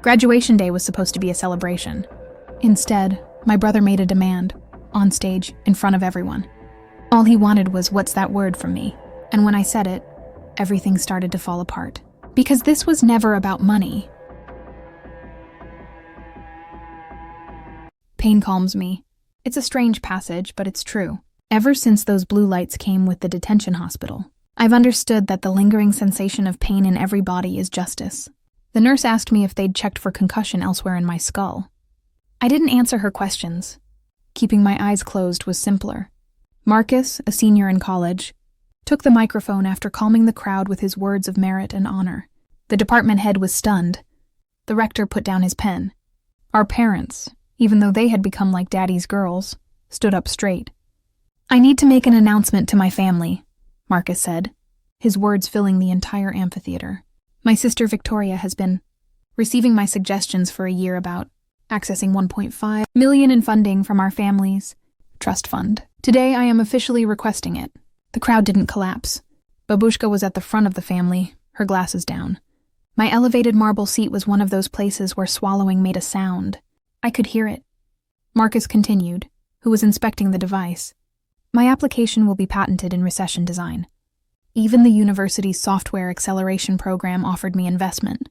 Graduation day was supposed to be a celebration. Instead, my brother made a demand, on stage, in front of everyone. All he wanted was "what's that word" from me, and when I said it, everything started to fall apart. Because this was never about money. Pain calms me. It's a strange passage, but it's true. Ever since those blue lights came with the detention hospital, I've understood that the lingering sensation of pain in every body is justice. The nurse asked me if they'd checked for concussion elsewhere in my skull. I didn't answer her questions. Keeping my eyes closed was simpler. Marcus, a senior in college, took the microphone after calming the crowd with his words of merit and honor. The department head was stunned. The rector put down his pen. Our parents, even though they had become like daddy's girls, stood up straight. "I need to make an announcement to my family," Marcus said, his words filling the entire amphitheater. "My sister Victoria has been receiving my suggestions for a year about accessing $1.5 million in funding from our family's trust fund. Today I am officially requesting it." The crowd didn't collapse. Babushka was at the front of the family, her glasses down. My elevated marble seat was one of those places where swallowing made a sound. I could hear it. Marcus continued, who was inspecting the device. "My application will be patented in recession design. Even the university's software acceleration program offered me investment.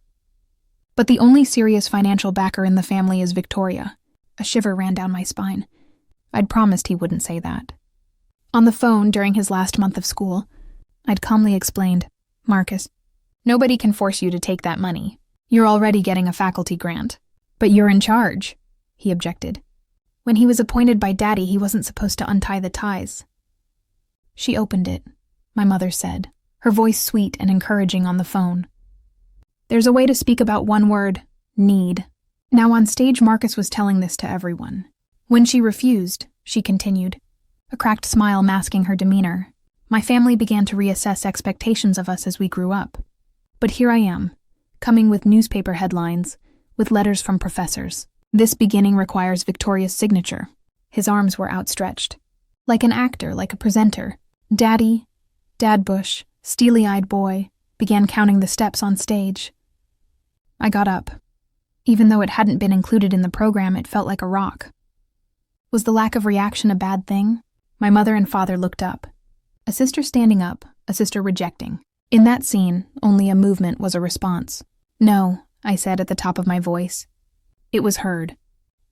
But the only serious financial backer in the family is Victoria." A shiver ran down my spine. I'd promised he wouldn't say that. On the phone during his last month of school, I'd calmly explained, "Marcus, nobody can force you to take that money. You're already getting a faculty grant." "But you're in charge," he objected. "When he was appointed by Daddy, he wasn't supposed to untie the ties." "She opened it," my mother said, her voice sweet and encouraging on the phone. "There's a way to speak about one word, need." Now on stage, Marcus was telling this to everyone. "When she refused," she continued, a cracked smile masking her demeanor, "my family began to reassess expectations of us as we grew up. But here I am, coming with newspaper headlines, with letters from professors. This beginning requires Victoria's signature." His arms were outstretched. Like an actor, like a presenter, Daddy, Dad Bush, steely-eyed boy, began counting the steps on stage. I got up. Even though it hadn't been included in the program, it felt like a rock. Was the lack of reaction a bad thing? My mother and father looked up. A sister standing up, a sister rejecting. In that scene, only a movement was a response. "No," I said at the top of my voice. It was heard.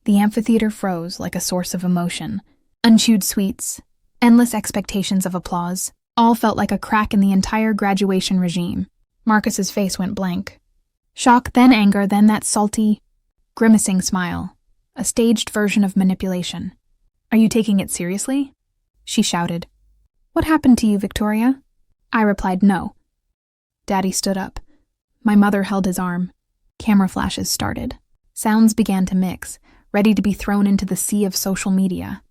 The amphitheater froze like a source of emotion. Unchewed sweets, endless expectations of applause, all felt like a crack in the entire graduation regime. Marcus's face went blank. Shock, then anger, then that salty, grimacing smile. A staged version of manipulation. "Are you taking it seriously?" she shouted. "What happened to you, Victoria?" I replied no. Daddy stood up. My mother held his arm. Camera flashes started. Sounds began to mix, ready to be thrown into the sea of social media.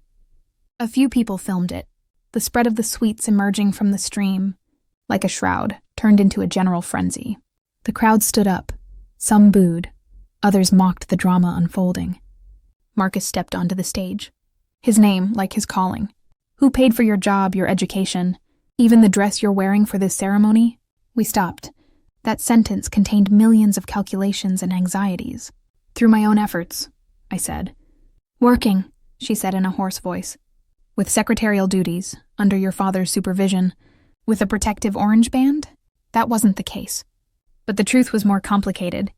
A few people filmed it, the spread of the sweets emerging from the stream, like a shroud, turned into a general frenzy. The crowd stood up. Some booed. Others mocked the drama unfolding. Marcus stepped onto the stage. His name, like his calling. "Who paid for your job, your education? Even the dress you're wearing for this ceremony?" We stopped. That sentence contained millions of calculations and anxieties. "Through my own efforts," I said. "Working," she said in a hoarse voice. "With secretarial duties, under your father's supervision, with a protective orange band?" That wasn't the case. But the truth was more complicated.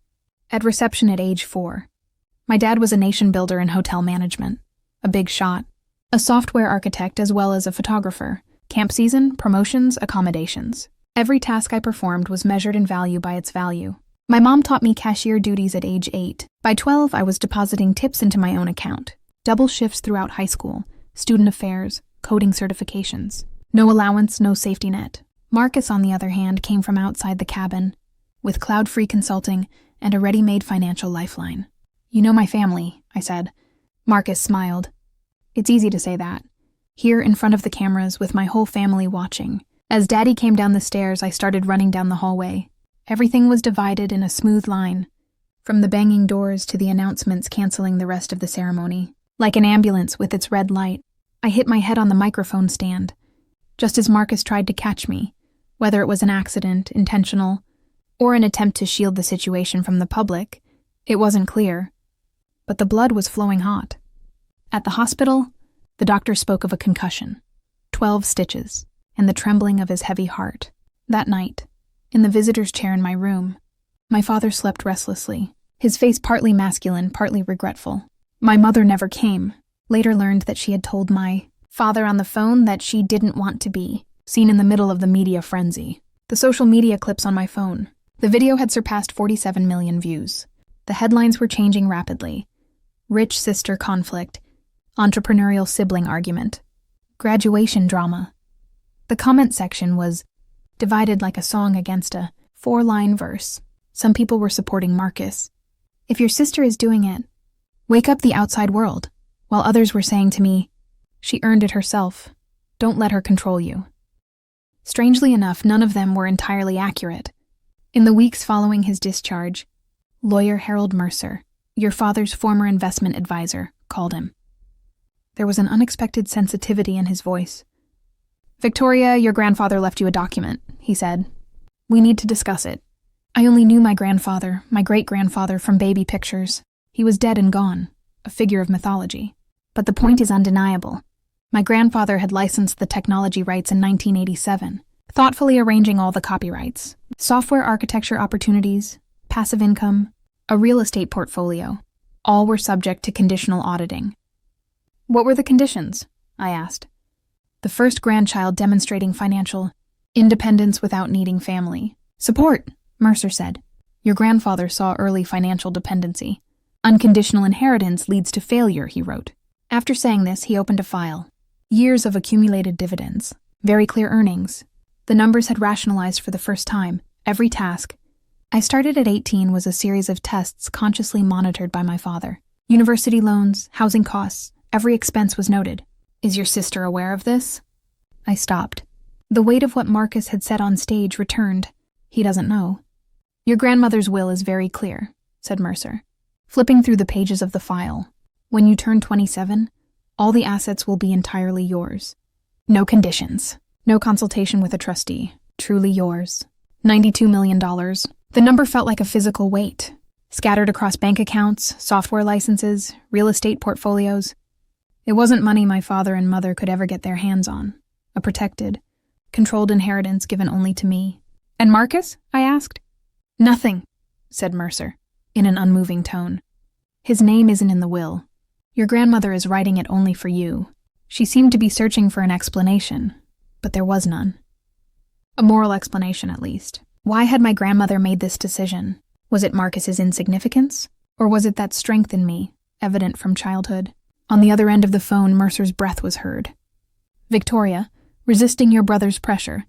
At reception at age 4, my dad was a nation builder in hotel management, a big shot, a software architect as well as a photographer, camp season, promotions, accommodations. Every task I performed was measured in value by its value. My mom taught me cashier duties at age 8. By 12, I was depositing tips into my own account. Double shifts throughout high school, student affairs, coding certifications. No allowance, no safety net. Marcus, on the other hand, came from outside the cabin, with cloud-free consulting and a ready-made financial lifeline. "You know my family," I said. Marcus smiled. "It's easy to say that. Here in front of the cameras with my whole family watching. As Daddy came down the stairs, I started running down the hallway. Everything was divided in a smooth line, from the banging doors to the announcements canceling the rest of the ceremony. Like an ambulance with its red light, I hit my head on the microphone stand, just as Marcus tried to catch me, whether it was an accident, intentional, or an attempt to shield the situation from the public. It wasn't clear, but the blood was flowing hot. At the hospital, the doctor spoke of a concussion, 12 stitches, and the trembling of his heavy heart. That night, in the visitor's chair in my room, my father slept restlessly, his face partly masculine, partly regretful. My mother never came. Later learned that she had told my father on the phone that she didn't want to be seen in the middle of the media frenzy. The social media clips on my phone. The video had surpassed 47 million views. The headlines were changing rapidly. Rich sister conflict, entrepreneurial sibling argument, graduation drama. The comment section was divided like a song against a 4-line verse. Some people were supporting Marcus. If your sister is doing it, wake up the outside world. While others were saying to me, she earned it herself. Don't let her control you. Strangely enough, none of them were entirely accurate. In the weeks following his discharge, lawyer Harold Mercer, your father's former investment advisor, called him. There was an unexpected sensitivity in his voice. "Victoria, your grandfather left you a document," he said. "We need to discuss it. I only knew my grandfather, my great-grandfather, from baby pictures. He was dead and gone, a figure of mythology. But the point is undeniable. My grandfather had licensed the technology rights in 1987, thoughtfully arranging all the copyrights, software architecture opportunities, passive income, a real estate portfolio. All were subject to conditional auditing." "What were the conditions?" I asked. "The first grandchild demonstrating financial independence without needing family support," Mercer said. "Your grandfather saw early financial dependency. Unconditional inheritance leads to failure," he wrote. After saying this, he opened a file. Years of accumulated dividends, very clear earnings. The numbers had rationalized for the first time. Every task I started at 18 was a series of tests consciously monitored by my father. University loans, housing costs, every expense was noted. "Is your sister aware of this?" I stopped. The weight of what Marcus had said on stage returned. He doesn't know. "Your grandmother's will is very clear," said Mercer, flipping through the pages of the file. "When you turn 27, all the assets will be entirely yours. No conditions. No consultation with a trustee. Truly yours. $92 million. The number felt like a physical weight, scattered across bank accounts, software licenses, real estate portfolios. It wasn't money my father and mother could ever get their hands on. A protected, controlled inheritance given only to me. "And Marcus?" I asked. "Nothing," said Mercer, in an unmoving tone. "His name isn't in the will. Your grandmother is writing it only for you." She seemed to be searching for an explanation, but there was none. A moral explanation, at least. Why had my grandmother made this decision? Was it Marcus's insignificance? Or was it that strength in me, evident from childhood? On the other end of the phone, Mercer's breath was heard. "Victoria, resisting your brother's pressure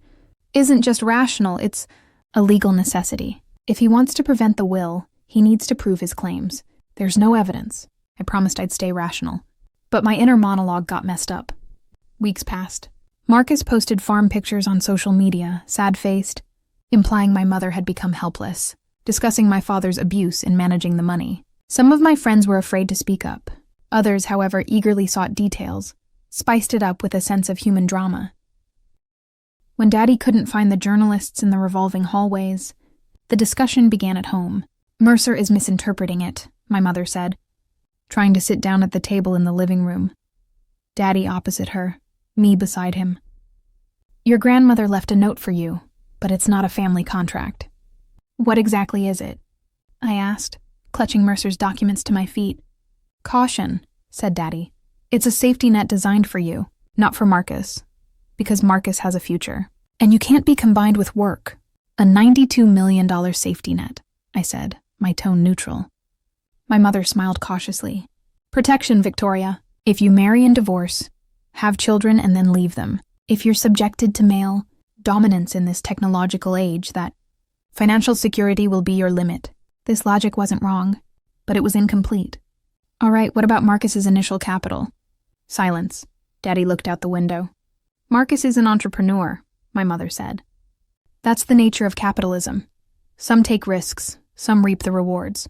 isn't just rational, it's a legal necessity. If he wants to prevent the will, he needs to prove his claims. There's no evidence. I promised I'd stay rational. But my inner monologue got messed up. Weeks passed. Marcus posted farm pictures on social media, sad-faced, implying my mother had become helpless, discussing my father's abuse in managing the money. Some of my friends were afraid to speak up. Others, however, eagerly sought details, spiced it up with a sense of human drama. When Daddy couldn't find the journalists in the revolving hallways, the discussion began at home. "Mercer is misinterpreting it," my mother said, trying to sit down at the table in the living room. Daddy opposite her, me beside him. "Your grandmother left a note for you, but it's not a family contract." "What exactly is it?" I asked, clutching Mercer's documents to my feet. "Caution," said Daddy. "It's a safety net designed for you, not for Marcus, because Marcus has a future. And you can't be combined with work. A $92 million safety net," I said, my tone neutral. My mother smiled cautiously. "Protection, Victoria. If you marry and divorce, have children and then leave them. If you're subjected to male dominance in this technological age, that financial security will be your limit." This logic wasn't wrong, but it was incomplete. "All right, what about Marcus's initial capital?" Silence. Daddy looked out the window. "Marcus is an entrepreneur," my mother said. "That's the nature of capitalism. Some take risks, some reap the rewards.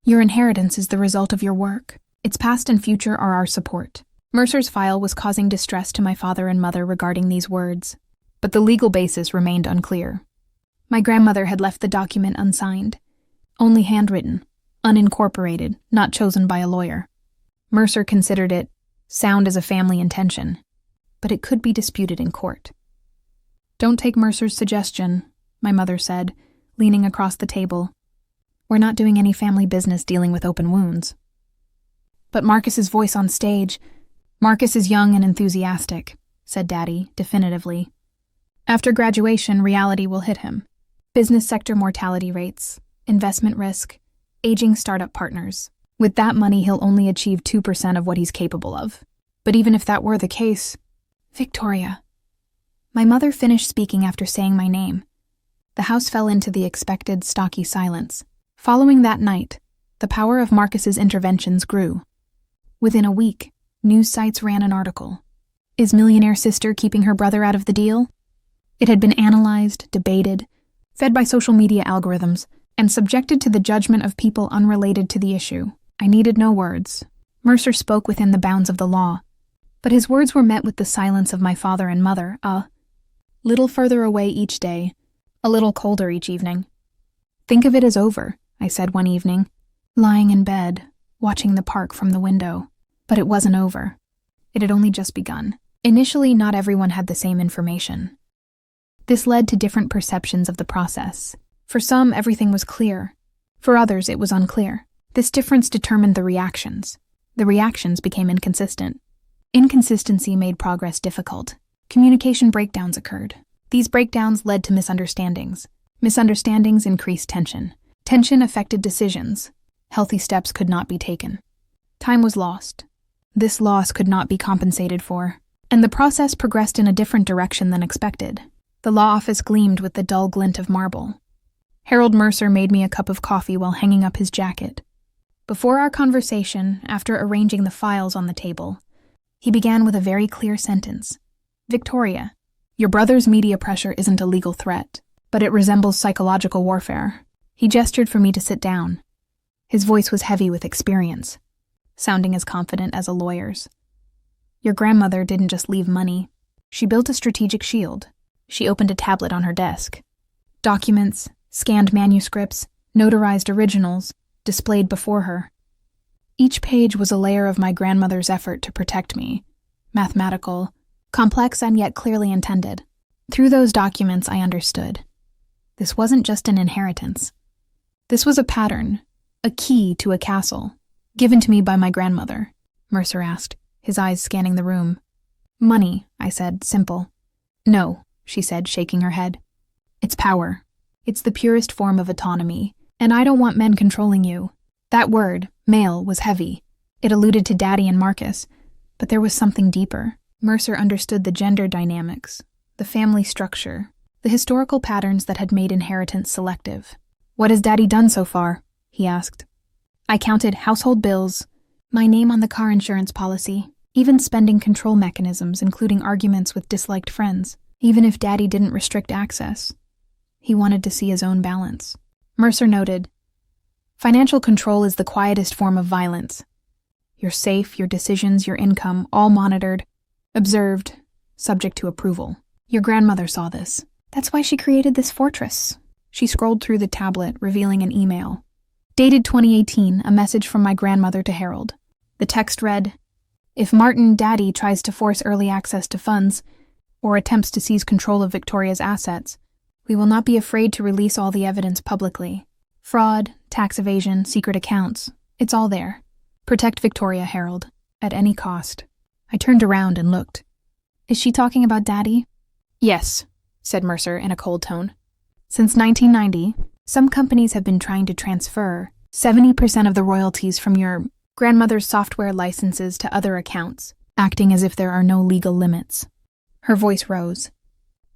Your inheritance is the result of your work. Its past and future are our support." Mercer's file was causing distress to my father and mother regarding these words, but the legal basis remained unclear. My grandmother had left the document unsigned, only handwritten, unincorporated, not chosen by a lawyer. Mercer considered it sound as a family intention, but it could be disputed in court. "Don't take Mercer's suggestion," my mother said, leaning across the table. "We're not doing any family business dealing with open wounds." "But Marcus's voice on stage—" "Marcus is young and enthusiastic," said Daddy, definitively. "After graduation, reality will hit him. Business sector mortality rates, investment risk, aging startup partners. With that money, he'll only achieve 2% of what he's capable of. But even if that were the case—" "Victoria." My mother finished speaking after saying my name. The house fell into the expected, stocky silence. Following that night, the power of Marcus's interventions grew. Within a week, news sites ran an article. "Is millionaire sister keeping her brother out of the deal?" It had been analyzed, debated, fed by social media algorithms, and subjected to the judgment of people unrelated to the issue. I needed no words. Mercer spoke within the bounds of the law, but his words were met with the silence of my father and mother, a little further away each day, a little colder each evening. "Think of it as over," I said one evening, lying in bed, watching the park from the window. But it wasn't over. It had only just begun. Initially, not everyone had the same information. This led to different perceptions of the process. For some, everything was clear. For others, it was unclear. This difference determined the reactions. The reactions became inconsistent. Inconsistency made progress difficult. Communication breakdowns occurred. These breakdowns led to misunderstandings. Misunderstandings increased tension. Tension affected decisions. Healthy steps could not be taken. Time was lost. This loss could not be compensated for, and the process progressed in a different direction than expected. The law office gleamed with the dull glint of marble. Harold Mercer made me a cup of coffee while hanging up his jacket. Before our conversation, after arranging the files on the table, he began with a very clear sentence. "Victoria, your brother's media pressure isn't a legal threat, but it resembles psychological warfare." He gestured for me to sit down. His voice was heavy with experience, sounding as confident as a lawyer's. "Your grandmother didn't just leave money. She built a strategic shield." She opened a tablet on her desk. Documents, scanned manuscripts, notarized originals, displayed before her. Each page was a layer of my grandmother's effort to protect me. Mathematical, complex and yet clearly intended. Through those documents, I understood. This wasn't just an inheritance. This was a pattern, a key to a castle, given to me by my grandmother, Mercer asked, his eyes scanning the room. "Money," I said, simple. "No," she said, shaking her head. "It's power. It's the purest form of autonomy, and I don't want men controlling you." That word, male, was heavy. It alluded to Daddy and Marcus, but there was something deeper. Mercer understood the gender dynamics, the family structure, the historical patterns that had made inheritance selective. "What has Daddy done so far?" he asked. I counted household bills, my name on the car insurance policy, even spending control mechanisms, including arguments with disliked friends. Even if Daddy didn't restrict access, he wanted to see his own balance. Mercer noted, "Financial control is the quietest form of violence. You're safe, your decisions, your income, all monitored, observed, subject to approval. Your grandmother saw this. That's why she created this fortress." She scrolled through the tablet, revealing an email. Dated 2018, a message from my grandmother to Harold. The text read, "If Martin, Daddy, tries to force early access to funds, or attempts to seize control of Victoria's assets, we will not be afraid to release all the evidence publicly. Fraud, tax evasion, secret accounts, it's all there. Protect Victoria, Harold, at any cost." I turned around and looked. "Is she talking about Daddy?" "Yes," said Mercer in a cold tone. "Since 1990, some companies have been trying to transfer 70% of the royalties from your grandmother's software licenses to other accounts, acting as if there are no legal limits." Her voice rose.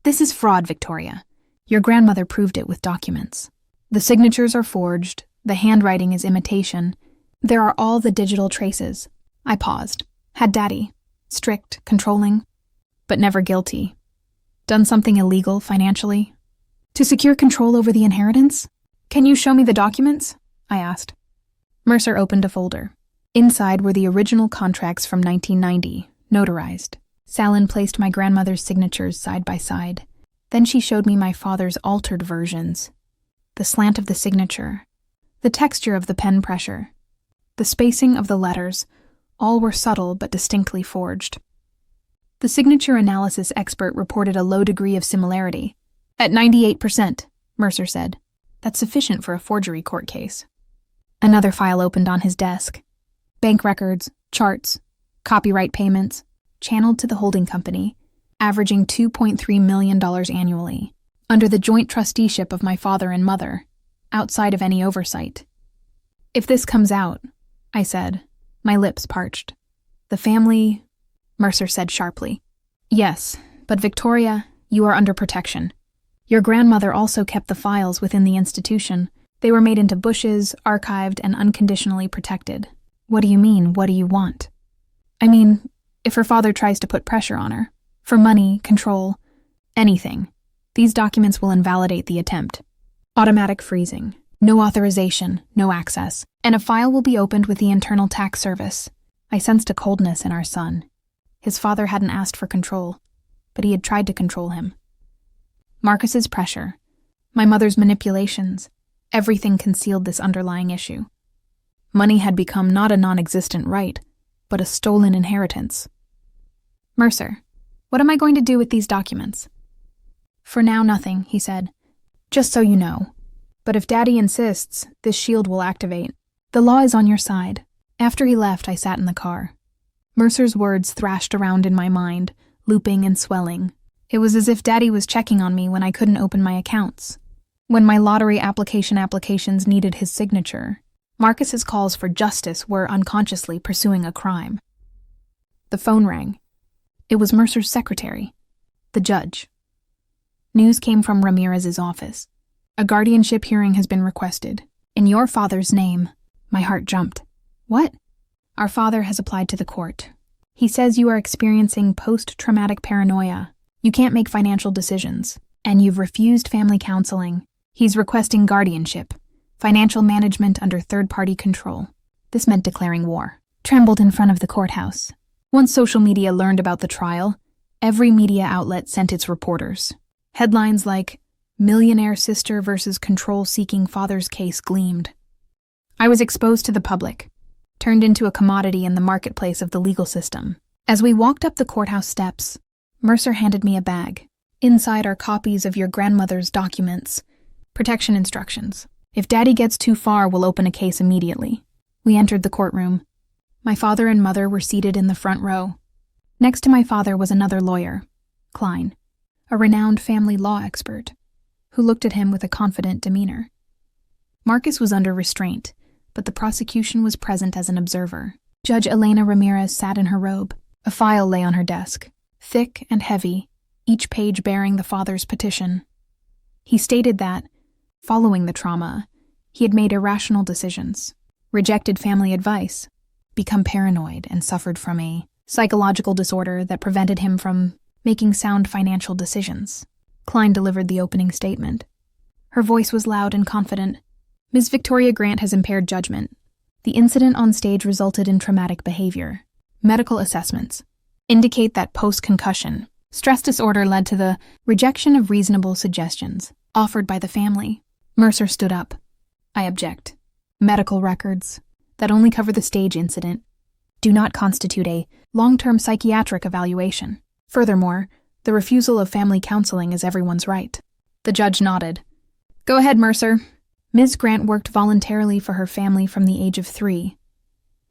"This is fraud, Victoria. Your grandmother proved it with documents. The signatures are forged, the handwriting is imitation. There are all the digital traces." I paused. Had Daddy, strict, controlling, but never guilty, done something illegal financially? To secure control over the inheritance? "Can you show me the documents?" I asked. Mercer opened a folder. Inside were the original contracts from 1990, notarized. Salin placed my grandmother's signatures side by side. Then she showed me my father's altered versions. The slant of the signature, The texture of the pen pressure, the spacing of the letters, all were subtle but distinctly forged. The signature analysis expert reported a low degree of similarity. At 98%, Mercer said. That's sufficient for a forgery court case. Another file opened on his desk. Bank records, charts, copyright payments, channeled to the holding company, averaging $2.3 million annually, under the joint trusteeship of my father and mother, outside of any oversight. If this comes out, I said, my lips parched. The family, Mercer said sharply. Yes, but Victoria, you are under protection. Your grandmother also kept the files within the institution. They were made into bushes, archived, and unconditionally protected. What do you mean, what do you want? I mean, if her father tries to put pressure on her, for money, control, anything, these documents will invalidate the attempt. Automatic freezing, no authorization, no access, and a file will be opened with the Internal Tax Service. I sensed a coldness in our son. His father hadn't asked for control, but he had tried to control him. Marcus's pressure, my mother's manipulations, everything concealed this underlying issue. Money had become not a non-existent right, but a stolen inheritance. Mercer, what am I going to do with these documents? For now, nothing, he said. Just so you know. But if Daddy insists, this shield will activate. The law is on your side. After he left, I sat in the car. Mercer's words thrashed around in my mind, looping and swelling. It was as if Daddy was checking on me when I couldn't open my accounts. When my lottery applications needed his signature, Marcus's calls for justice were unconsciously pursuing a crime. The phone rang. It was Mercer's secretary, the judge. News came from Ramirez's office. A guardianship hearing has been requested. In your father's name. My heart jumped. What? Our father has applied to the court. He says you are experiencing post-traumatic paranoia. You can't make financial decisions, and you've refused family counseling. He's requesting guardianship, financial management under third-party control. This meant declaring war. Trembled in front of the courthouse. Once social media learned about the trial, every media outlet sent its reporters. Headlines like, "Millionaire sister versus control-seeking father's case" gleamed. I was exposed to the public, turned into a commodity in the marketplace of the legal system. As we walked up the courthouse steps, Mercer handed me a bag. Inside are copies of your grandmother's documents, protection instructions. If Daddy gets too far, we'll open a case immediately. We entered the courtroom. My father and mother were seated in the front row. Next to my father was another lawyer, Klein, a renowned family law expert, who looked at him with a confident demeanor. Marcus was under restraint, but the prosecution was present as an observer. Judge Elena Ramirez sat in her robe. A file lay on her desk, thick and heavy, each page bearing the father's petition. He stated that, following the trauma, he had made irrational decisions, rejected family advice, become paranoid, and suffered from a psychological disorder that prevented him from making sound financial decisions. Klein delivered the opening statement. Her voice was loud and confident. Ms. Victoria Grant has impaired judgment. The incident on stage resulted in traumatic behavior. Medical assessments indicate that post-concussion, stress disorder led to the rejection of reasonable suggestions offered by the family. Mercer stood up. I object. Medical records that only cover the stage incident do not constitute a long-term psychiatric evaluation. Furthermore, the refusal of family counseling is everyone's right. The judge nodded. Go ahead, Mercer. Ms. Grant worked voluntarily for her family from the age of 3.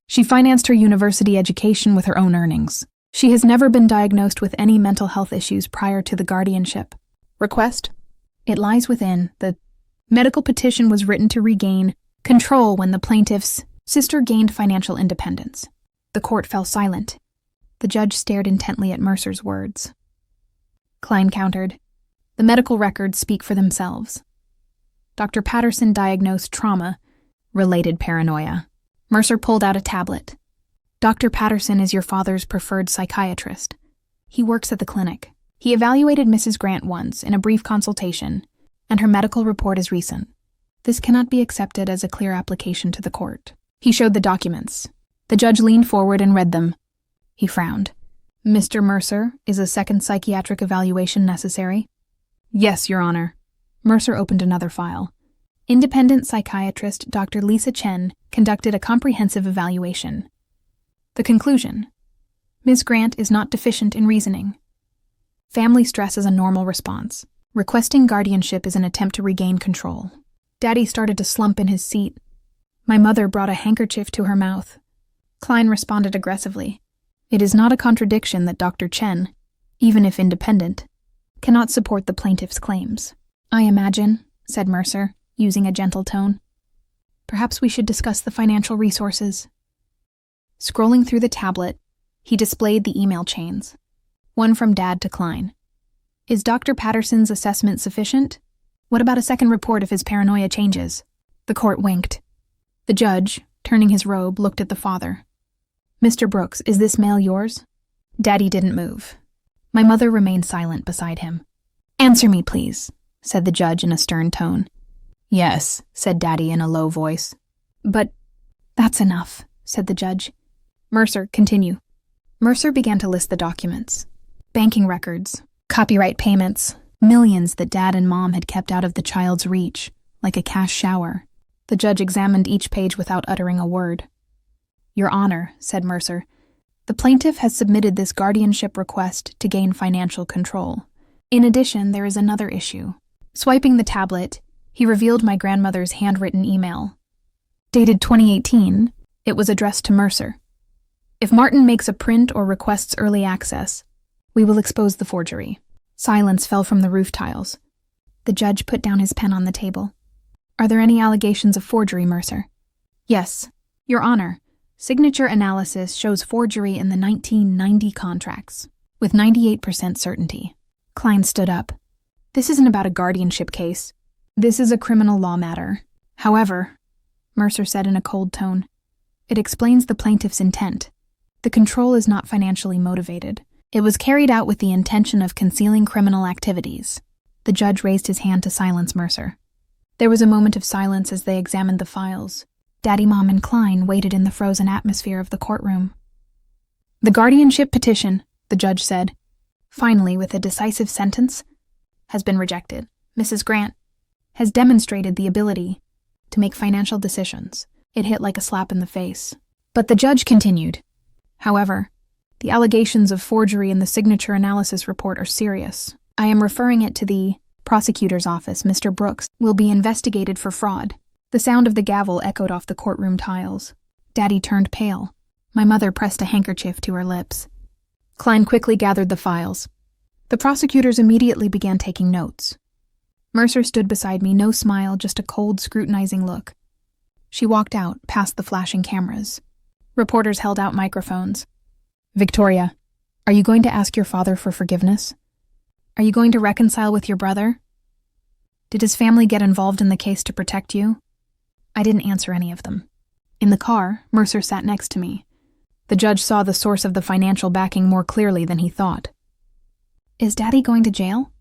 She financed her university education with her own earnings. She has never been diagnosed with any mental health issues prior to the guardianship. Request? It lies within. The medical petition was written to regain control when the plaintiff's sister gained financial independence. The court fell silent. The judge stared intently at Mercer's words. Klein countered. The medical records speak for themselves. Dr. Patterson diagnosed trauma-related paranoia. Mercer pulled out a tablet. Dr. Patterson is your father's preferred psychiatrist. He works at the clinic. He evaluated Mrs. Grant once in a brief consultation, and her medical report is recent. This cannot be accepted as a clear application to the court. He showed the documents. The judge leaned forward and read them. He frowned. Mr. Mercer, is a second psychiatric evaluation necessary? Yes, Your Honor. Mercer opened another file. Independent psychiatrist Dr. Lisa Chen conducted a comprehensive evaluation. The conclusion: Ms. Grant is not deficient in reasoning. Family stress is a normal response. Requesting guardianship is an attempt to regain control. Daddy started to slump in his seat. My mother brought a handkerchief to her mouth. Klein responded aggressively. It is not a contradiction that Dr. Chen, even if independent, cannot support the plaintiff's claims. I imagine, said Mercer, using a gentle tone. Perhaps we should discuss the financial resources. Scrolling through the tablet, he displayed the email chains. One from Dad to Klein. Is Dr. Patterson's assessment sufficient? What about a second report if his paranoia changes? The court winked. The judge, turning his robe, looked at the father. Mr. Brooks, is this mail yours? Daddy didn't move. My mother remained silent beside him. Answer me, please, said the judge in a stern tone. Yes, said Daddy in a low voice. But that's enough, said the judge. Mercer, continue. Mercer began to list the documents. Banking records, copyright payments, millions that Dad and Mom had kept out of the child's reach, like a cash shower. The judge examined each page without uttering a word. Your Honor, said Mercer, the plaintiff has submitted this guardianship request to gain financial control. In addition, there is another issue. Swiping the tablet, he revealed my grandmother's handwritten email. Dated 2018, it was addressed to Mercer. If Martin makes a print or requests early access, we will expose the forgery. Silence fell from the roof tiles. The judge put down his pen on the table. Are there any allegations of forgery, Mercer? Yes, Your Honor. Signature analysis shows forgery in the 1990 contracts, with 98% certainty. Klein stood up. This isn't about a guardianship case. This is a criminal law matter. However, Mercer said in a cold tone, it explains the plaintiff's intent. The control is not financially motivated. It was carried out with the intention of concealing criminal activities. The judge raised his hand to silence Mercer. There was a moment of silence as they examined the files. Daddy, Mom, and Klein waited in the frozen atmosphere of the courtroom. The guardianship petition, the judge said, finally with a decisive sentence, has been rejected. Mrs. Grant has demonstrated the ability to make financial decisions. It hit like a slap in the face. But the judge continued. However, the allegations of forgery in the signature analysis report are serious. I am referring it to the prosecutor's office. Mr. Brooks will be investigated for fraud. The sound of the gavel echoed off the courtroom tiles. Daddy turned pale. My mother pressed a handkerchief to her lips. Klein quickly gathered the files. The prosecutors immediately began taking notes. Mercer stood beside me, no smile, just a cold, scrutinizing look. She walked out, past the flashing cameras. Reporters held out microphones. Victoria, are you going to ask your father for forgiveness? Are you going to reconcile with your brother? Did his family get involved in the case to protect you? I didn't answer any of them. In the car, Mercer sat next to me. The judge saw the source of the financial backing more clearly than he thought. Is Daddy going to jail?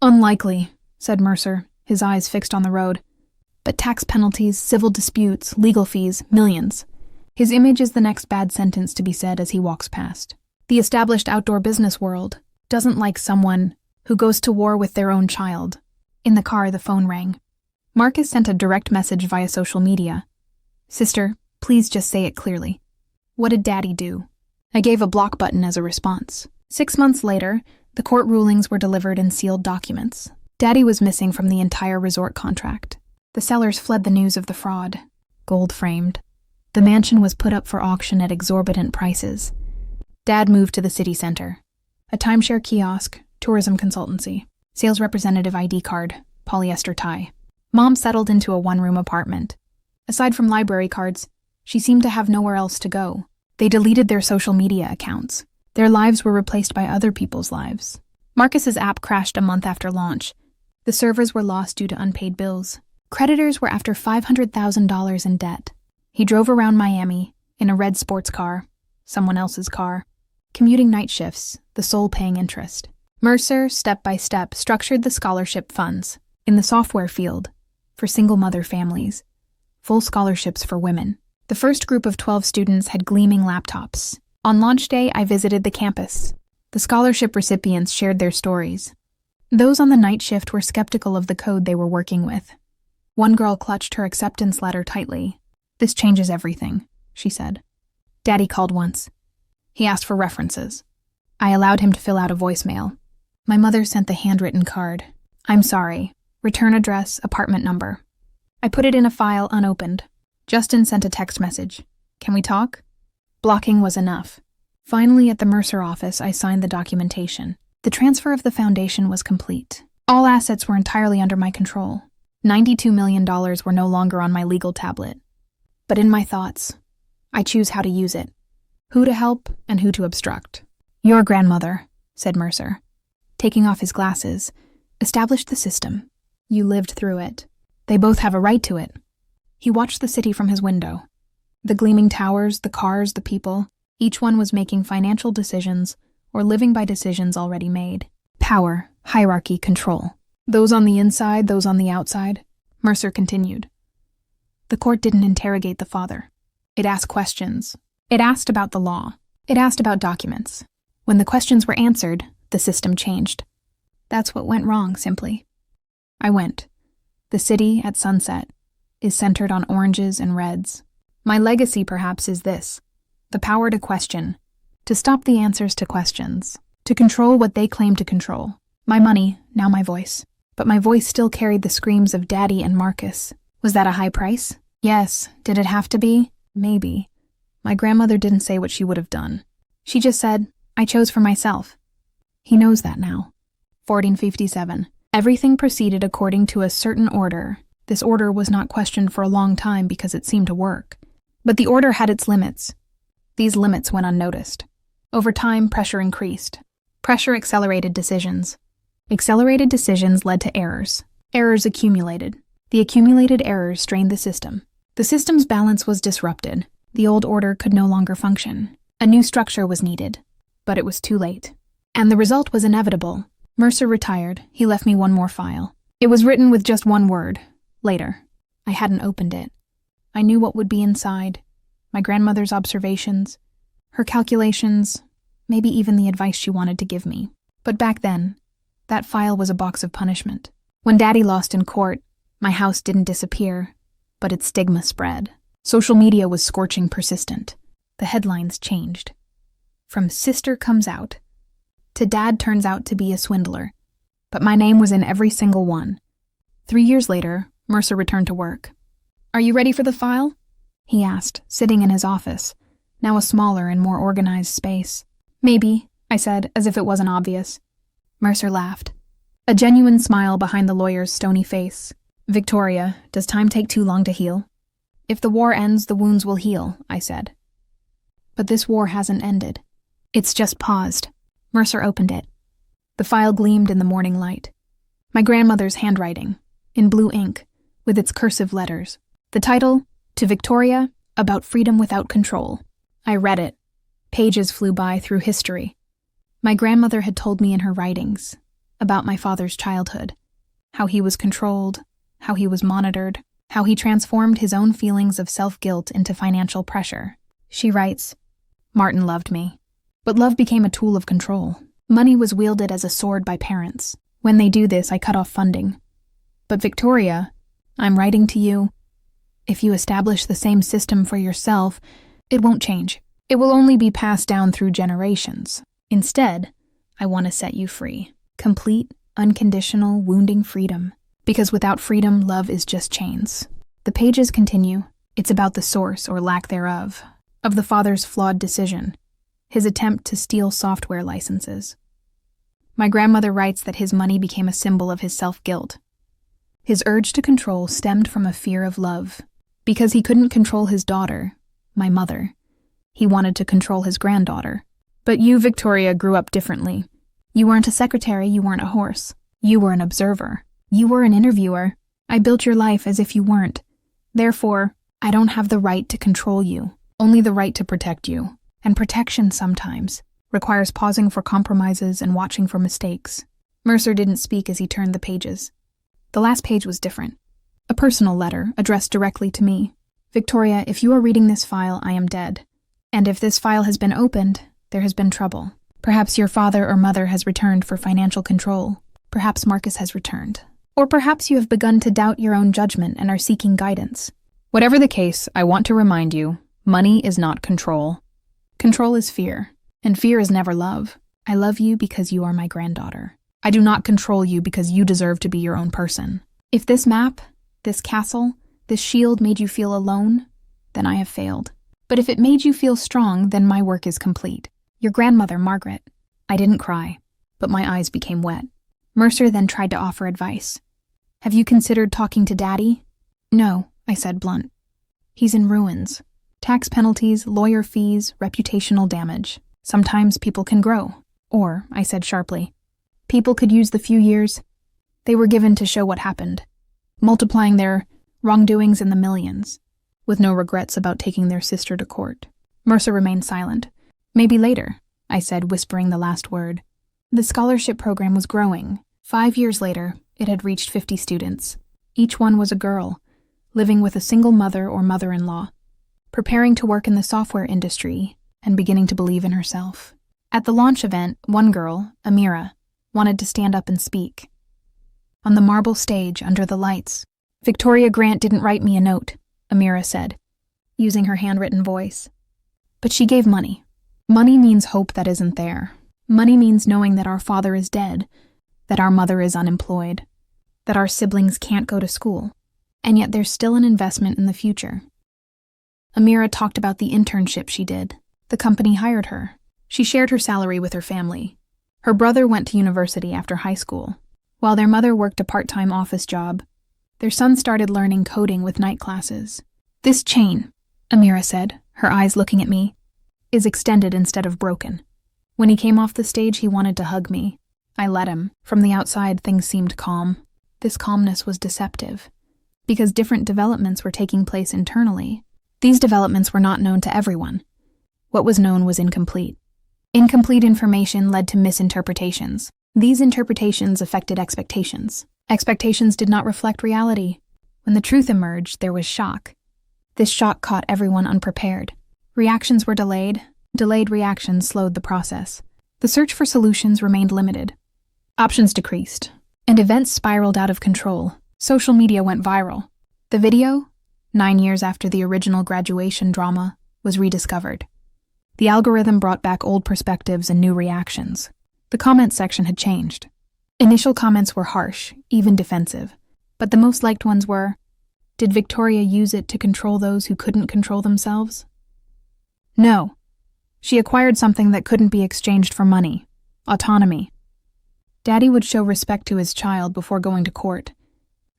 Unlikely, said Mercer, his eyes fixed on the road. But tax penalties, civil disputes, legal fees, millions. His image is the next bad sentence to be said as he walks past. The established outdoor business world doesn't like someone who goes to war with their own child. In the car, the phone rang. Marcus sent a direct message via social media. Sister, please just say it clearly. What did Daddy do? I gave a block button as a response. 6 months later, the court rulings were delivered in sealed documents. Daddy was missing from the entire resort contract. The sellers fled the news of the fraud. Gold-framed. The mansion was put up for auction at exorbitant prices. Dad moved to the city center. A timeshare kiosk, tourism consultancy, sales representative ID card, polyester tie. Mom settled into a one-room apartment. Aside from library cards, she seemed to have nowhere else to go. They deleted their social media accounts. Their lives were replaced by other people's lives. Marcus's app crashed a month after launch. The servers were lost due to unpaid bills. Creditors were after $500,000 in debt. He drove around Miami in a red sports car, someone else's car, commuting night shifts, the sole paying interest. Mercer, step by step, structured the scholarship funds in the software field for single mother families, full scholarships for women. The first group of 12 students had gleaming laptops. On launch day, I visited the campus. The scholarship recipients shared their stories. Those on the night shift were skeptical of the code they were working with. One girl clutched her acceptance letter tightly. "This changes everything," she said. Daddy called once. He asked for references. I allowed him to fill out a voicemail. My mother sent the handwritten card. "I'm sorry. Return address, apartment number." I put it in a file unopened. Justin sent a text message. "Can we talk?" Blocking was enough. Finally, at the Mercer office, I signed the documentation. The transfer of the foundation was complete. All assets were entirely under my control. $92 million were no longer on my legal tablet. But in my thoughts, I choose how to use it, who to help and who to obstruct. "Your grandmother," said Mercer, taking off his glasses, "established the system. You lived through it. They both have a right to it." He watched the city from his window. The gleaming towers, the cars, the people, each one was making financial decisions or living by decisions already made. Power, hierarchy, control. Those on the inside, those on the outside. Mercer continued. The court didn't interrogate the father. It asked questions. It asked about the law. It asked about documents. When the questions were answered, the system changed. That's what went wrong, simply. I went. The city, at sunset, is centered on oranges and reds. My legacy, perhaps, is this: the power to question, to stop the answers to questions, to control what they claim to control. My money, now my voice. But my voice still carried the screams of Daddy and Marcus. Was that a high price? Yes. Did it have to be? Maybe. My grandmother didn't say what she would have done. She just said, "I chose for myself." He knows that now. 1457. Everything proceeded according to a certain order. This order was not questioned for a long time because it seemed to work. But the order had its limits. These limits went unnoticed. Over time, pressure increased. Pressure accelerated decisions. Accelerated decisions led to errors. Errors accumulated. The accumulated errors strained the system. The system's balance was disrupted. The old order could no longer function. A new structure was needed. But it was too late. And the result was inevitable. Mercer retired. He left me one more file. It was written with just one word. Later. I hadn't opened it. I knew what would be inside. My grandmother's observations, her calculations, maybe even the advice she wanted to give me. But back then, that file was a box of punishment. When Daddy lost in court, my house didn't disappear, but its stigma spread. Social media was scorching persistent. The headlines changed. From "Sister comes out" to "Dad turns out to be a swindler." But my name was in every single one. 3 years later, Mercer returned to work. "Are you ready for the file?" he asked, sitting in his office, now a smaller and more organized space. "Maybe," I said, as if it wasn't obvious. Mercer laughed. A genuine smile behind the lawyer's stony face. "Victoria, does time take too long to heal?" "If the war ends, the wounds will heal," I said. But this war hasn't ended. It's just paused. Mercer opened it. The file gleamed in the morning light. My grandmother's handwriting, in blue ink, with its cursive letters. The title, "To Victoria, About Freedom Without Control." I read it. Pages flew by through history. My grandmother had told me in her writings about my father's childhood, how he was controlled, how he was monitored, how he transformed his own feelings of self-guilt into financial pressure. She writes, "Martin loved me, but love became a tool of control. Money was wielded as a sword by parents. When they do this, I cut off funding. But Victoria, I'm writing to you. If you establish the same system for yourself, it won't change. It will only be passed down through generations. Instead, I want to set you free. Complete, unconditional, wounding freedom. Because without freedom, love is just chains." The pages continue. It's about the source, or lack thereof, of the father's flawed decision, his attempt to steal software licenses. My grandmother writes that his money became a symbol of his self-guilt. His urge to control stemmed from a fear of love. Because he couldn't control his daughter, my mother, he wanted to control his granddaughter. But you, Victoria, grew up differently. You weren't a secretary, you weren't a horse. You were an observer. You were an interviewer. I built your life as if you weren't. Therefore, I don't have the right to control you, only the right to protect you. And protection sometimes requires pausing for compromises and watching for mistakes. Mercer didn't speak as he turned the pages. The last page was different. A personal letter addressed directly to me. "Victoria, if you are reading this file, I am dead. And if this file has been opened, there has been trouble. Perhaps your father or mother has returned for financial control. Perhaps Marcus has returned. Or perhaps you have begun to doubt your own judgment and are seeking guidance. Whatever the case, I want to remind you, money is not control. Control is fear, and fear is never love. I love you because you are my granddaughter. I do not control you because you deserve to be your own person. If this map, this castle, this shield made you feel alone, then I have failed. But if it made you feel strong, then my work is complete. Your grandmother, Margaret. I didn't cry, but my eyes became wet. Mercer then tried to offer advice. Have you considered talking to Daddy? No, I said blunt. He's in ruins. Tax penalties, lawyer fees, reputational damage. Sometimes people can grow. Or, I said sharply, people could use the few years they were given to show what happened, multiplying their wrongdoings in the millions, with no regrets about taking their sister to court. Mercer remained silent. Maybe later, I said, whispering the last word. The scholarship program was growing. 5 years later, it had reached 50 students. Each one was a girl, living with a single mother or mother-in-law, preparing to work in the software industry and beginning to believe in herself. At the launch event, one girl, Amira, wanted to stand up and speak. On the marble stage, under the lights, Victoria Grant didn't write me a note, Amira said, using her handwritten voice. But she gave money. Money means hope that isn't there. Money means knowing that our father is dead, that our mother is unemployed, that our siblings can't go to school, and yet there's still an investment in the future. Amira talked about the internship she did. The company hired her. She shared her salary with her family. Her brother went to university after high school. While their mother worked a part-time office job, their son started learning coding with night classes. This chain, Amira said, her eyes looking at me, is extended instead of broken. When he came off the stage, he wanted to hug me. I let him. From the outside, things seemed calm. This calmness was deceptive, because different developments were taking place internally. These developments were not known to everyone. What was known was incomplete. Incomplete information led to misinterpretations. These interpretations affected expectations. Expectations did not reflect reality. When the truth emerged, there was shock. This shock caught everyone unprepared. Reactions were delayed. Delayed reactions slowed the process. The search for solutions remained limited. Options decreased, and events spiraled out of control. Social media went viral. The video, 9 years after the original graduation drama, was rediscovered. The algorithm brought back old perspectives and new reactions. The comment section had changed. Initial comments were harsh, even defensive, but the most liked ones were, did Victoria use it to control those who couldn't control themselves? No. She acquired something that couldn't be exchanged for money. Autonomy. Daddy would show respect to his child before going to court.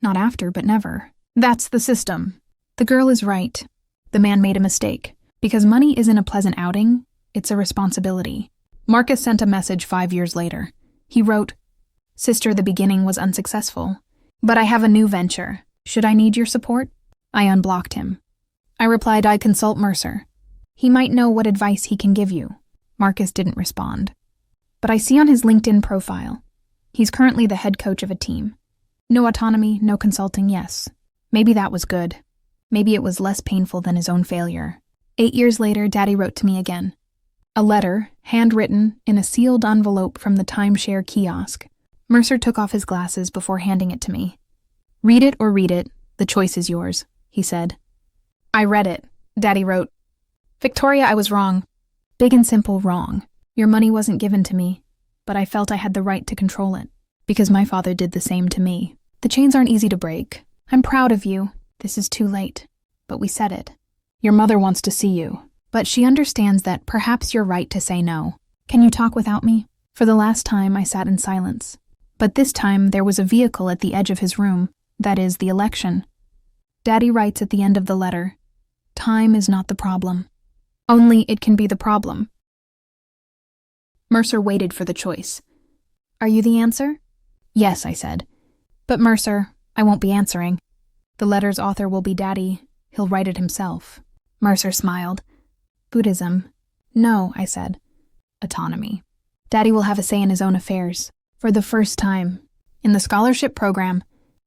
Not after, but never. That's the system. The girl is right. The man made a mistake. Because money isn't a pleasant outing, it's a responsibility. Marcus sent a message 5 years later. He wrote, Sister, the beginning was unsuccessful, but I have a new venture. Should I need your support? I unblocked him. I replied, I consult Mercer. He might know what advice he can give you. Marcus didn't respond. But I see on his LinkedIn profile, he's currently the head coach of a team. No autonomy, no consulting, yes. Maybe that was good. Maybe it was less painful than his own failure. 8 years later, Daddy wrote to me again. A letter, handwritten, in a sealed envelope from the timeshare kiosk. Mercer took off his glasses before handing it to me. Read it or read it, the choice is yours, he said. I read it. Daddy wrote, Victoria, I was wrong. Big and simple wrong. Your money wasn't given to me, but I felt I had the right to control it, because my father did the same to me. The chains aren't easy to break. I'm proud of you. This is too late. But we said it. Your mother wants to see you, but she understands that perhaps you're right to say no. Can you talk without me? For the last time, I sat in silence. But this time, there was a vehicle at the edge of his room, that is, the election. Daddy writes at the end of the letter, Time is not the problem. Only it can be the problem. Mercer waited for the choice. Are you the answer? Yes, I said. But Mercer, I won't be answering. The letter's author will be Daddy. He'll write it himself. Mercer smiled. Buddhism. No, I said. Autonomy. Daddy will have a say in his own affairs. For the first time, in the scholarship program,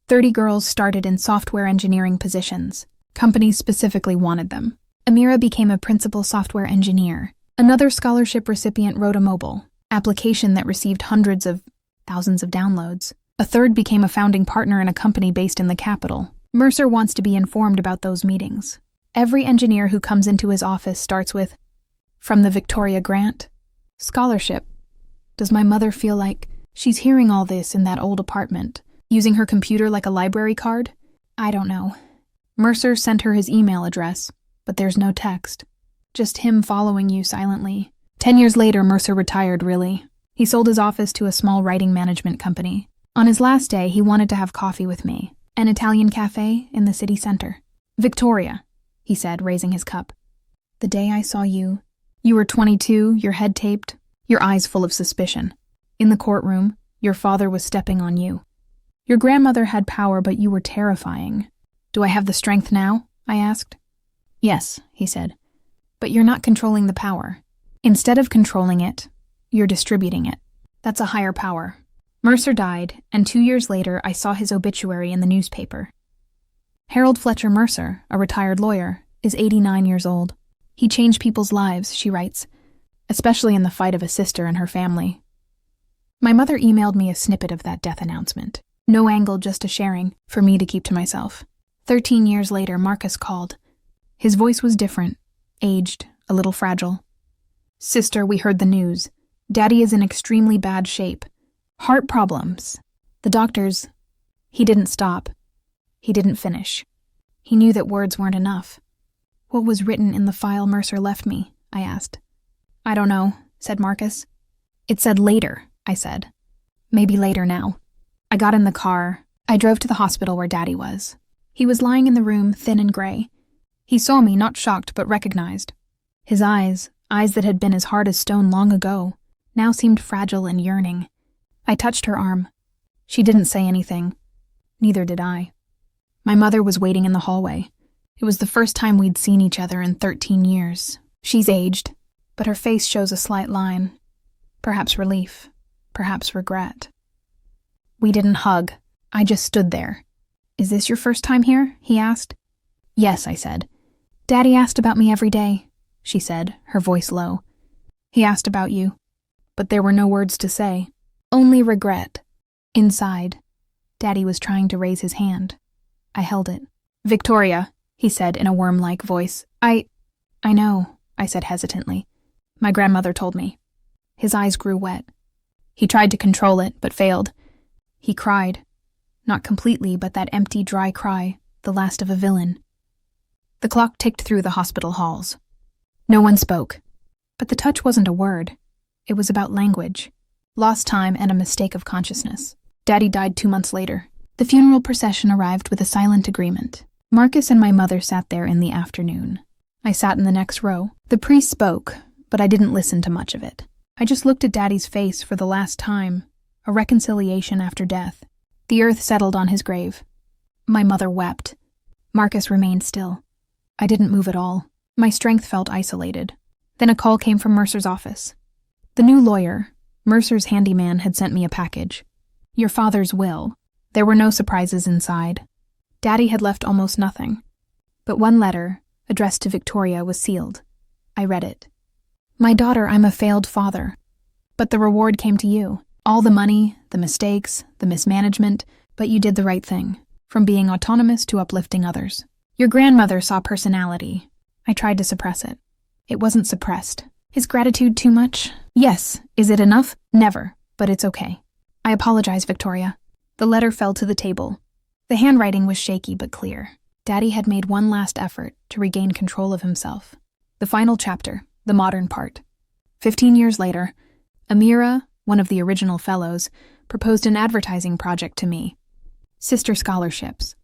30 girls started in software engineering positions. Companies specifically wanted them. Amira became a principal software engineer. Another scholarship recipient wrote a mobile application that received hundreds of thousands of downloads. A third became a founding partner in a company based in the capital. Mercer wants to be informed about those meetings. Every engineer who comes into his office starts with, "From the Victoria Grant? Scholarship." Does my mother feel like she's hearing all this in that old apartment, using her computer like a library card? I don't know. Mercer sent her his email address, but there's no text. Just him following you silently. 10 years later, Mercer retired, really. He sold his office to a small writing management company. On his last day, he wanted to have coffee with me. An Italian cafe in the city center. "Victoria," he said, raising his cup. "The day I saw you, you were 22, your head taped, your eyes full of suspicion. In the courtroom, your father was stepping on you. Your grandmother had power, but you were terrifying. Do I have the strength now?" I asked. "Yes," he said. "But you're not controlling the power. Instead of controlling it, you're distributing it. That's a higher power." Mercer died, and 2 years later, I saw his obituary in the newspaper. Harold Fletcher Mercer, a retired lawyer, is 89 years old. He changed people's lives, she writes, especially in the fight of a sister and her family. My mother emailed me a snippet of that death announcement. No angle, just a sharing, for me to keep to myself. 13 years later, Marcus called. His voice was different, aged, a little fragile. "Sister, we heard the news. Daddy is in extremely bad shape. Heart problems. The doctors..." He didn't stop. He didn't finish. He knew that words weren't enough. "What was written in the file Mercer left me?" I asked. "I don't know," said Marcus. "It said later," I said. "Maybe later now." I got in the car. I drove to the hospital where Daddy was. He was lying in the room, thin and gray. He saw me, not shocked, but recognized. His eyes that had been as hard as stone long ago, now seemed fragile and yearning. I touched her arm. She didn't say anything. Neither did I. My mother was waiting in the hallway. It was the first time we'd seen each other in 13 years. She's aged, but her face shows a slight line. Perhaps relief, perhaps regret. We didn't hug. I just stood there. "Is this your first time here?" he asked. "Yes," I said. "Daddy asked about me every day," she said, her voice low. "He asked about you." But there were no words to say. Only regret. Inside, Daddy was trying to raise his hand. I held it. "Victoria," he said in a worm-like voice. I know," I said hesitantly. "My grandmother told me." His eyes grew wet. He tried to control it, but failed. He cried. Not completely, but that empty, dry cry, the last of a villain. The clock ticked through the hospital halls. No one spoke. But the touch wasn't a word. It was about language. Lost time and a mistake of consciousness. Daddy died 2 months later. The funeral procession arrived with a silent agreement. Marcus and my mother sat there in the afternoon. I sat in the next row. The priest spoke, but I didn't listen to much of it. I just looked at Daddy's face for the last time, a reconciliation after death. The earth settled on his grave. My mother wept. Marcus remained still. I didn't move at all. My strength felt isolated. Then a call came from Mercer's office. The new lawyer, Mercer's handyman, had sent me a package. Your father's will. There were no surprises inside. Daddy had left almost nothing. But one letter, addressed to Victoria, was sealed. I read it. My daughter, I'm a failed father. But the reward came to you. All the money, the mistakes, the mismanagement, but you did the right thing. From being autonomous to uplifting others. Your grandmother saw personality. I tried to suppress it. It wasn't suppressed. Is gratitude too much? Yes. Is it enough? Never. But it's okay. I apologize, Victoria. The letter fell to the table. The handwriting was shaky but clear. Daddy had made one last effort to regain control of himself. The final chapter, the modern part. 15 years later, Amira, one of the original fellows, proposed an advertising project to me. Sister scholarships.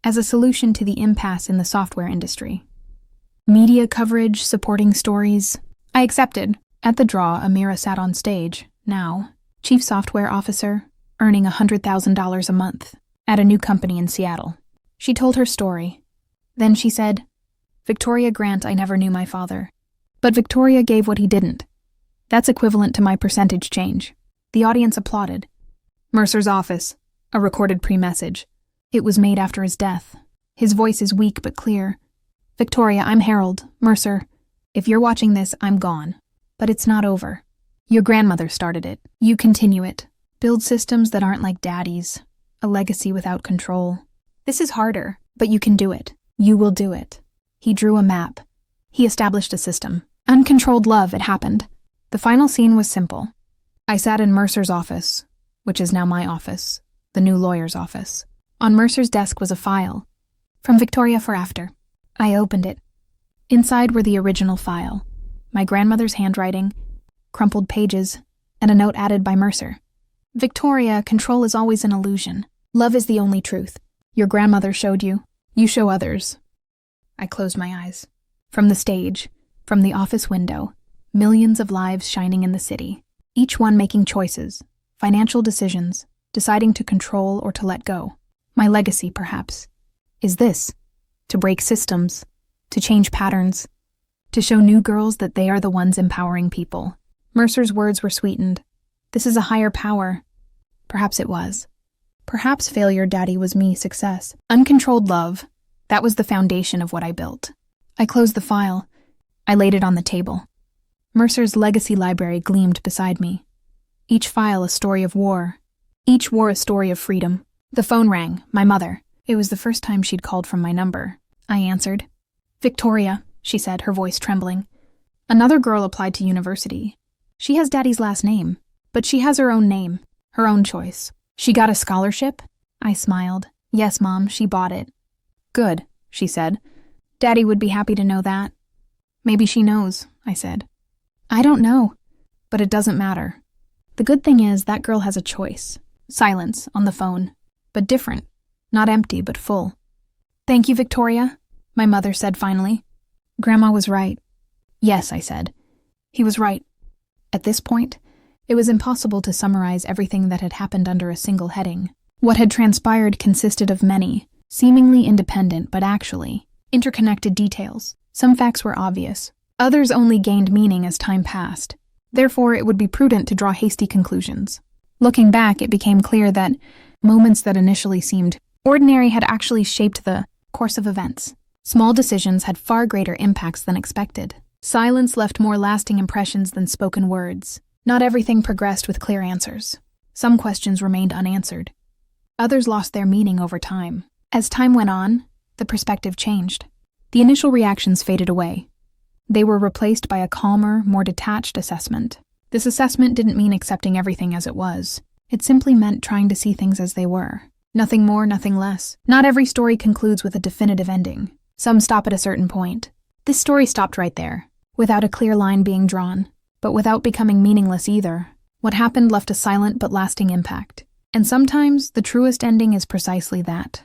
As a solution to the impasse in the software industry. Media coverage, supporting stories. I accepted. At the draw, Amira sat on stage, now, chief software officer, earning $100,000 a month, at a new company in Seattle. She told her story. Then she said, Victoria Grant, I never knew my father. But Victoria gave what he didn't. That's equivalent to my percentage change. The audience applauded. Mercer's office, a recorded pre-message. It was made after his death. His voice is weak but clear. Victoria, I'm Harold, Mercer. If you're watching this, I'm gone. But it's not over. Your grandmother started it. You continue it. Build systems that aren't like Daddy's. A legacy without control. This is harder, but you can do it. You will do it. He drew a map. He established a system. Uncontrolled love, it happened. The final scene was simple. I sat in Mercer's office, which is now my office, the new lawyer's office. On Mercer's desk was a file. From Victoria for after. I opened it. Inside were the original file, my grandmother's handwriting, crumpled pages, and a note added by Mercer. Victoria, control is always an illusion. Love is the only truth. Your grandmother showed you. You show others. I closed my eyes. From the stage, from the office window, millions of lives shining in the city, each one making choices, financial decisions, deciding to control or to let go. My legacy, perhaps, is this: to break systems, to change patterns, to show new girls that they are the ones empowering people. Mercer's words were sweetened. This is a higher power. Perhaps it was. Perhaps failure, Daddy, was me success. Uncontrolled love, that was the foundation of what I built. I closed the file. I laid it on the table. Mercer's legacy library gleamed beside me. Each file a story of war. Each war a story of freedom. The phone rang, my mother. It was the first time she'd called from my number. I answered. Victoria, she said, her voice trembling. Another girl applied to university. She has Daddy's last name, but she has her own name, her own choice. She got a scholarship? I smiled. Yes, Mom, she bought it. Good, she said. Daddy would be happy to know that. Maybe she knows, I said. I don't know, but it doesn't matter. The good thing is that girl has a choice. Silence on the phone, but different. Not empty, but full. Thank you, Victoria, my mother said finally. Grandma was right. Yes, I said. He was right. At this point, it was impossible to summarize everything that had happened under a single heading. What had transpired consisted of many, seemingly independent but actually interconnected details. Some facts were obvious. Others only gained meaning as time passed. Therefore, it would be prudent to draw hasty conclusions. Looking back, it became clear that moments that initially seemed ordinary had actually shaped the course of events. Small decisions had far greater impacts than expected. Silence left more lasting impressions than spoken words. Not everything progressed with clear answers. Some questions remained unanswered. Others lost their meaning over time. As time went on, the perspective changed. The initial reactions faded away. They were replaced by a calmer, more detached assessment. This assessment didn't mean accepting everything as it was. It simply meant trying to see things as they were. Nothing more, nothing less. Not every story concludes with a definitive ending. Some stop at a certain point. This story stopped right there, without a clear line being drawn, but without becoming meaningless either. What happened left a silent but lasting impact. And sometimes the truest ending is precisely that.